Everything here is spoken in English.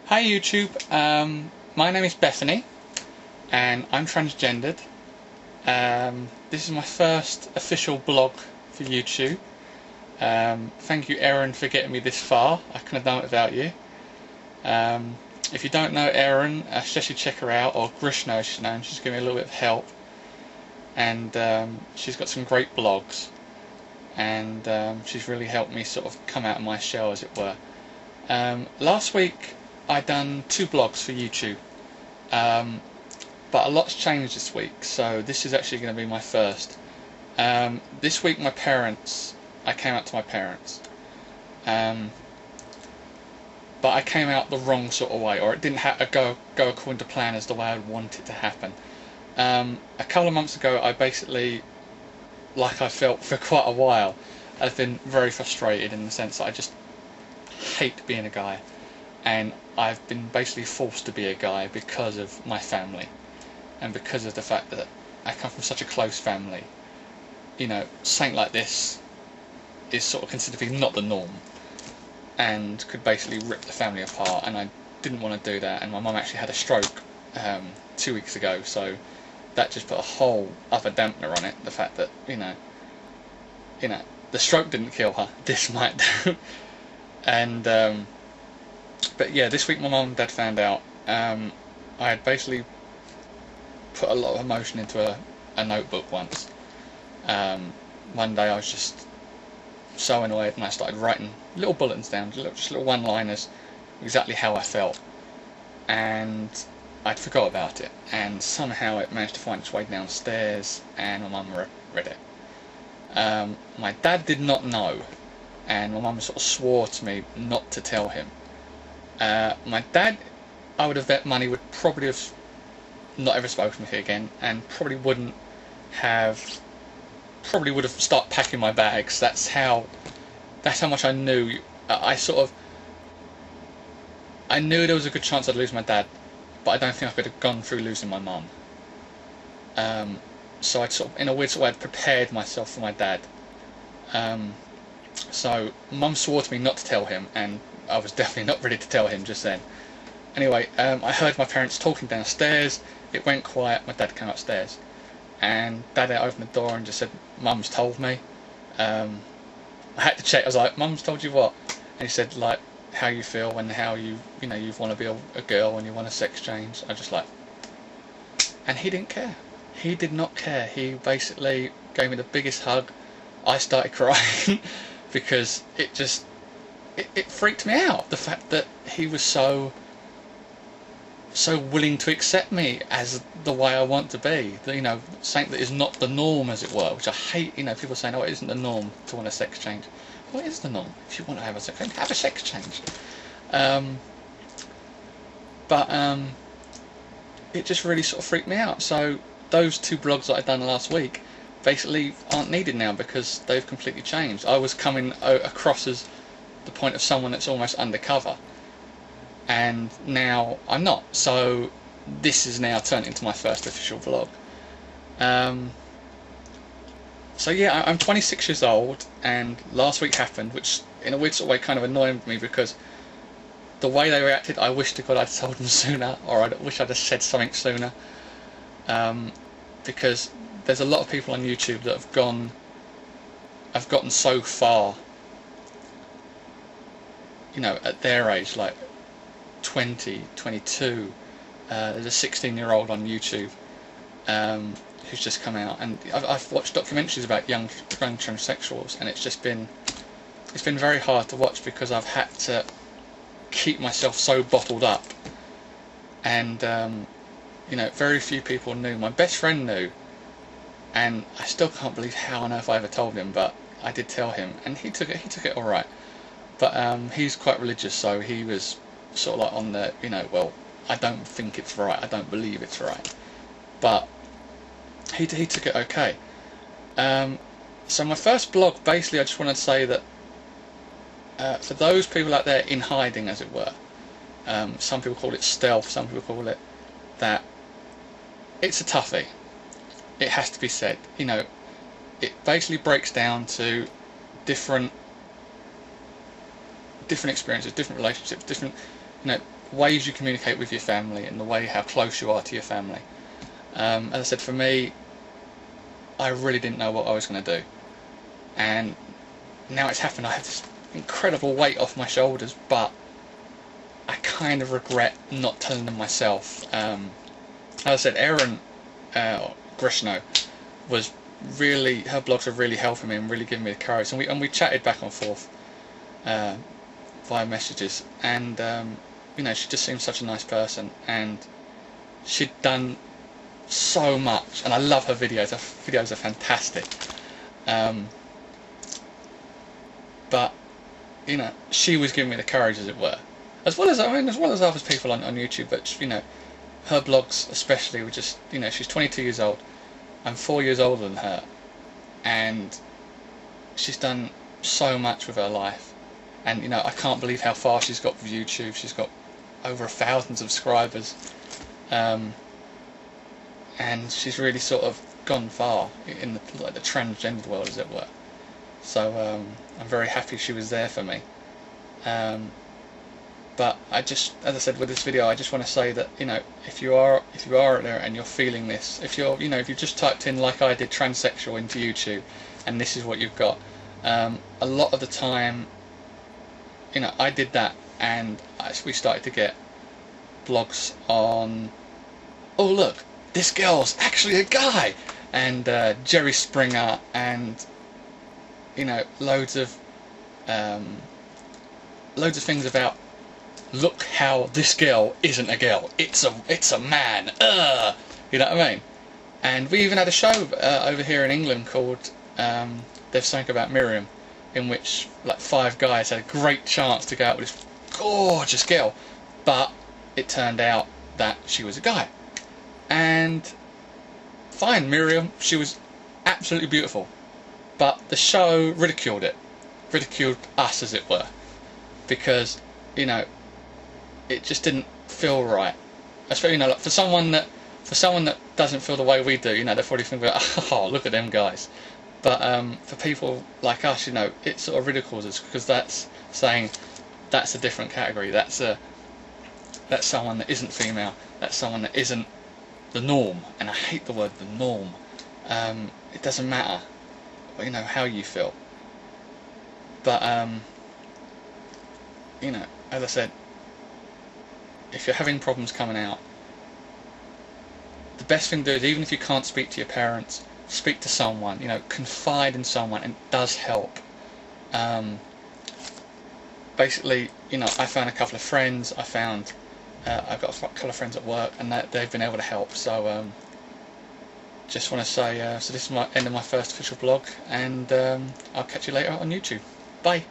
Hi YouTube, my name is Bethany and I'm transgendered. This is my first official blog for YouTube. Thank you Erin for getting me this far. I couldn't have done it without you. If you don't know Erin, I suggest you check her out, or Grishno as she's known. She's given me a little bit of help, and she's got some great blogs, and she's really helped me sort of come out of my shell, as it were. Last week I done 2 blogs for YouTube, but a lot's changed this week, so this is actually going to be my first. This week I came out to my parents, but I came out the wrong sort of way, or it didn't go according to plan as the way I'd want it to happen. A couple of months ago I basically, like I felt for quite a while, I've been very frustrated in the sense that I just hate being a guy, and I've been basically forced to be a guy because of my family and because of the fact that I come from such a close family. You know, something like this is sort of considered to be not the norm and could basically rip the family apart, and I didn't want to do that. And my mum actually had a stroke 2 weeks ago, so that just put a whole other dampener on it, the fact that you know the stroke didn't kill her, this might do. And but yeah, this week my mum and dad found out. I had basically put a lot of emotion into a notebook once. One day I was just so annoyed, and I started writing little bulletins down, just little one-liners, exactly how I felt, and I'd forgot about it, and somehow it managed to find its way downstairs, and my mum read it. My dad did not know, and my mum sort of swore to me not to tell him. My dad, I would have bet money, would probably have not ever spoken to me again, and probably would have started packing my bags. That's how much I knew. I knew there was a good chance I'd lose my dad, but I don't think I could have gone through losing my mum. So I'd sort of, in a weird sort of way, I'd prepared myself for my dad. So mum swore to me not to tell him, and I was definitely not ready to tell him just then. Anyway, I heard my parents talking downstairs. It went quiet. My dad came upstairs, and Dad opened the door and just said, "Mum's told me." I had to check. I was like, "Mum's told you what?" And he said, like, how you feel and how you want to be a girl and you want a sex change. I just like, and he didn't care. He did not care. He basically gave me the biggest hug. I started crying because it freaked me out, the fact that he was so willing to accept me as the way I want to be. Something that is not the norm, as it were, which I hate. People saying, "Oh, it isn't the norm to want a sex change." Well, it is the norm. If you want to have a sex change, have a sex change. But it just really sort of freaked me out. So those 2 blogs that I'd done last week basically aren't needed now because they've completely changed. I was coming across as the point of someone that's almost undercover, and now I'm not. So this is now turned into my first official vlog. So yeah, I'm 26 years old, and last week happened, which in a weird sort of way kind of annoyed me, because the way they reacted, I wish to God I'd told them sooner, or I wish I'd have said something sooner. Because there's a lot of people on YouTube that have gotten so far, at their age, like 20, 22. There's a 16-year-old on YouTube who's just come out, and I've watched documentaries about young transsexuals, and it's been very hard to watch because I've had to keep myself so bottled up, and very few people knew. My best friend knew, and I still can't believe how on earth I ever told him, but I did tell him, and he took it all right. But he's quite religious, so he was sort of like on the, well, I don't think it's right, I don't believe it's right, but he took it okay. So my first blog, basically I just wanted to say that for those people out there in hiding, as it were, some people call it stealth, some people call it that, it's a toughie. It has to be said. It basically breaks down to different experiences, different relationships, different ways you communicate with your family and the way how close you are to your family. As I said, for me, I really didn't know what I was going to do, and now it's happened. I have this incredible weight off my shoulders, but I kind of regret not telling them myself. As I said, Erin Grishno was really, her blogs were really helping me and really giving me the courage, and we chatted back and forth via messages, and you know, she just seems such a nice person, and she'd done so much, and I love her videos. Her videos are fantastic. But you know, she was giving me the courage, as it were, as well as other people on YouTube. But you know, her blogs especially were just, you know, she's 22 years old. I'm 4 years older than her, and she's done so much with her life. And you know, I can't believe how far she's got with YouTube. She's got over 1,000 subscribers, and she's really sort of gone far in the transgender world, as it were. So I'm very happy she was there for me. But I just, as I said with this video, I just want to say that, you know, if you are out there and you're feeling this, if you're, you know, if you've just typed in, like I did, transsexual into YouTube, and this is what you've got, a lot of the time, you know, I did that, and we started to get blogs on, oh look, this girl's actually a guy, and Jerry Springer, and you know, loads of things about, look how this girl isn't a girl, it's a man, you know what I mean? And we even had a show over here in England called There's Something About Miriam, in which like 5 guys had a great chance to go out with this gorgeous girl, but it turned out that she was a guy. And fine, Miriam, she was absolutely beautiful, but the show ridiculed us, as it were, because, you know, it just didn't feel right. Especially, you know, like for someone that doesn't feel the way we do, you know, they're probably thinking, oh, look at them guys. But for people like us, you know, it sort of ridicules us, because that's saying that's a different category. That's someone that isn't female. That's someone that isn't the norm. And I hate the word the norm. It doesn't matter, you know, how you feel. But you know, as I said, if you're having problems coming out, the best thing to do is, even if you can't speak to your parents, speak to someone, you know, confide in someone, and it does help. Basically, you know, I found a couple of friends, I've got a couple of friends at work, and they've been able to help. So just want to say, so this is the end of my first official blog, and I'll catch you later on YouTube. Bye.